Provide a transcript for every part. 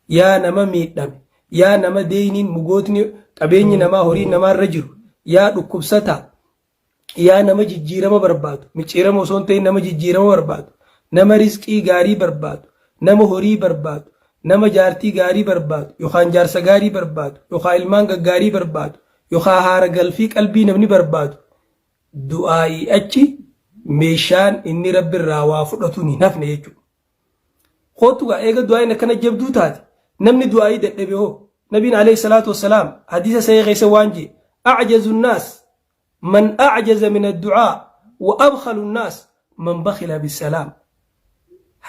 yaa nama miidhame, yaa nama deeyniin mugootni qabeenyi namaa horii namaarra jiru, yaa dhukkubsataa, yaa nama jijjiirama barbaadu, micciirama osoo hin ta'in nama jijjiirama barbaadu, nama rizqii gaarii barbaadu, nama horii barbaadu, nama jaartii gaarii barbaadu, yookaan jaarsa gaarii barbaadu, yookaan ilmaan gaggaarii barbaadu, yookaan haara galfii qalbii namni barbaadu. Du'aa'ii achi meeshaan inni rabbi irraa waa fudhatuun hin hafne jechuudha. Kootugaa eega du'aa'iin akkana jabduu taate namni du'aa'ii dadhabe hoo nabiin alayhi salaatu wassalaam hadiisa sahih keessa waan jee a'jazu nnaas man a'jaza min ad-du'aa wa abkhalu nnaas man bakhila bis-salaam.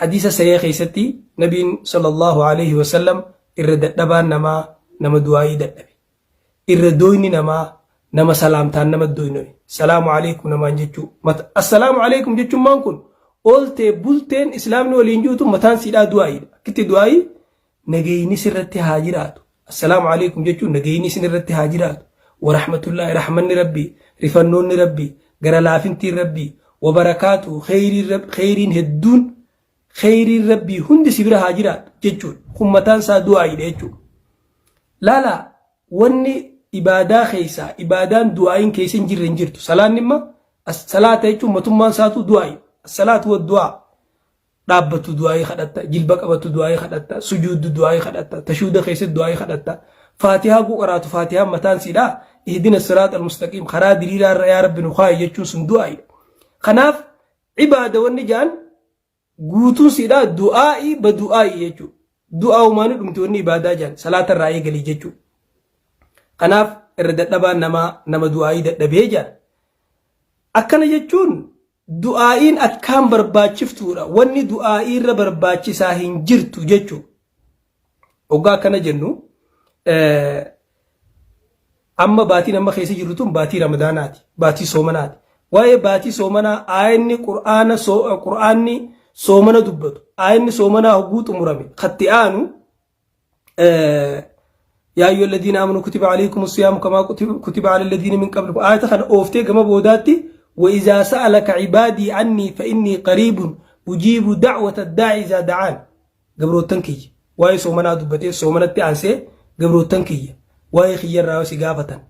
Hadiisa sahih keessatti nabiin sallallahu alayhi wasallam irra dadhabaan namaa nama du'aa'ii dadhabe, irra dooyni namaa nama salaamtaan nama doynoy salaamu alaykum namaan jechuu assalaamu alaykum jechuun maan kun oolte bulteen islaamni waliin juutu mataan siidhaa du'aa'idha. Akkitti du'aa'ii nagayni sirratti haa jiraatu. Assalaamu alaykum jechuun nagayni sirratti haa jiraatu. Wa rahmatullahi rahmanni rabbii, rifannoonni rabbii, gara laafintiin rabbii, wa barakaatu khayriin hedduun khayriin rabbii hundi sibira haa jiraatu jechuudha. Kun mataan isaa du'aa'idha jechuudha. Laala wanni ibadaa keessa ibadaan du'aa'iin keessa hin jirre hin jirtu. Salaanni imma salaata jechuun matummaan isaatu du'aa'i. Salaatu wa du'aa. Dhaabbatu du'aa'ii kadhatta, jilba qabatu du'aa'ii kadhatta, sujuuddu du'aa'ii kadhatta, tashuuda keessa du'aa'ii kadhatta. Faatihaa qaraatu faatihaan mataan siidhaa ihdina siraata al-mustaqiim karaa diriiraa irra yaa rabbi nu kaa'i jechuun sun du'aa'i. Kanaaf ibaada wanni jaan guutuun siidhaa du'aa'ii ba du'aa'ii jechuudha. Du'aa umaanii dhumti wanni ibaadaa jaan salaata irraa eegalii jechuudha. Kanaaf irra dadhabaan nama du'aa'ii dadhabee jira. Akkana jechuun du'aa'iin akkaan barbaachiftuudha. Wanni du'aa'ii irra barbaachisaa hin jirtu jechuudha. Oggaa akkana jennu amma baatiin amma keessa jirru tun baatii ramadaanaati, baatii soomanaati. Waa'ee baatii soomanaa aayinni qur'aanni soomana dubbatu, aayinni soomanaa hogguu xumurame khatti aanu يا أيها الذين آمنوا كتب عليكم الصيام كما كتب على الذين من قبلكم. آية خنا أوفتي كما بوداتي وإذا سألك عبادي عني فإني قريب أجيب دعوة الداعي إذا دعان. قبرو التنكي واي سومنا دبتي سومنا تأنسي قبرو التنكي واي خير راوسي قافة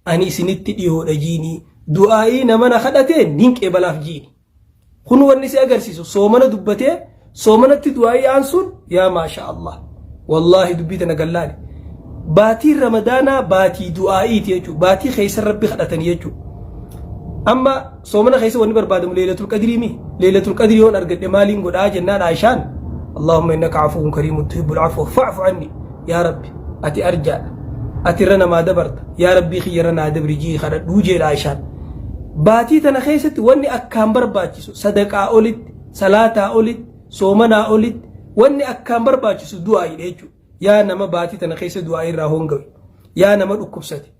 أني سنتي ديو رجيني دعائي نمنا خدتين نينك إبلاف جيني خنو النسي أقرسيسو سومنا دبتي سومنا تدعائي أنسون يا ما شاء الله والله دبيتنا قلالي. باتي رمضان باتي دعائي تيجو باتي خيس ربي خدتني يجو. أما صومنا خيس ونبر بعد ليلة القدر مي ليلة القدر يون أرجع مالين قد أجنان عشان اللهم إنك عفو كريم تحب العفو فاعف عني يا ربي أتي أرجع أتي رنا ما دبرت يا ربي خيرنا دبرجي خرج وجه عشان باتي تنخيست وني أكامبر باتيسو صدقة أولد صلاة أولد صومنا أولد وني أكامبر باتيسو دعائي يجو. يا نما باتي تنخيس دعائي راهونغوي يا نما دكوبساتي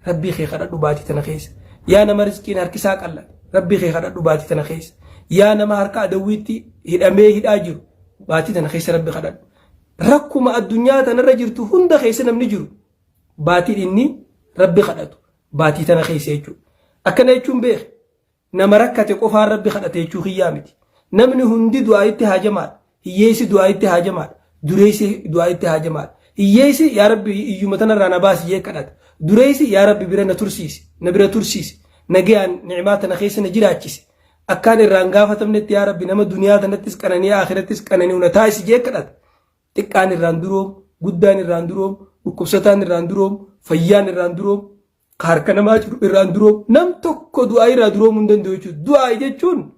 ربي خي خدد باتي تنخيس يا نما رزقين هركساك الله ربي خي خدد باتي تنخيس يا نما هركا دويتي هدامي هداجر باتي تنخيس ربي خدد ركما الدنيا تنرجرتو هند خيس نمنجر باتي إني ربي خدد باتي تنخيس يجو أكنا يجون بيخ نما ركتي قفار ربي خدد يجو خيامتي نمني هندي دعائي تهاجمات هيسي دعائي تهاجمات دريسي دعائي تهاجمات هيسي يا ربي يومتنا رانا باس يكنات دريسي يا ربي برنا ترسيس نبرا ترسيس نجيان نعماتنا خيس نجراتيس أكان الرانغافة تمنت يا ربي نما الدنيا تنتس كنني آخرتس كنني ونتايس يكنات تكان الراندروم قدان الراندروم وكبستان الراندروم فيان الراندروم خاركنا ماجر الراندروم نم تكو دعائي راندروم مندن دويشو دعائي جتشون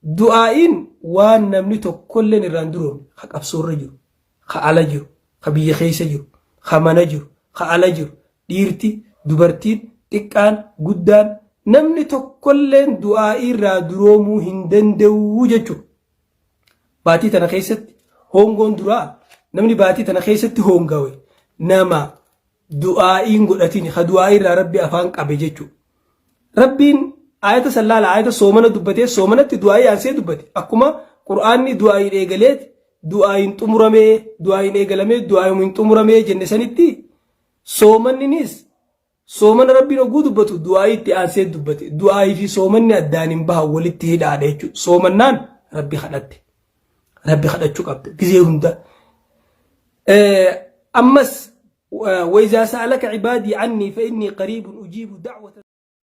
دعائين وان نمني تكلن الراندروم خك أبصور جرو خالا جرو خبيه خيس جرو خمانا جرو خالا جرو ديرتي دبرتين تكان قدان نمني تكلن دعائي راندرومو هندن دوجتشو باتي تنخيست هونغون درا نمني باتي تنخيست هونغاوي نما دعائين قلتيني خدعائي ربي أفان قبجتشو ربين آية سلالة آية سومنا دبتي سومنا تدعائي أنسي دبتي أكما قرآني دعائي إيغاليت دعائي تمرمي دعائي إيغالمي دعائي من تمرمي جنسانيتي سومن نيس سومن ربي نقو دبتو دعائي تي أنسي دبتي دعائي في سومن أدانين بها ولتي هدا عليكو سومنان ربي خدت ربي خدت شو قبت كزي هندا أمس وإذا سألك عبادي عني فإني قريب أجيب دعوة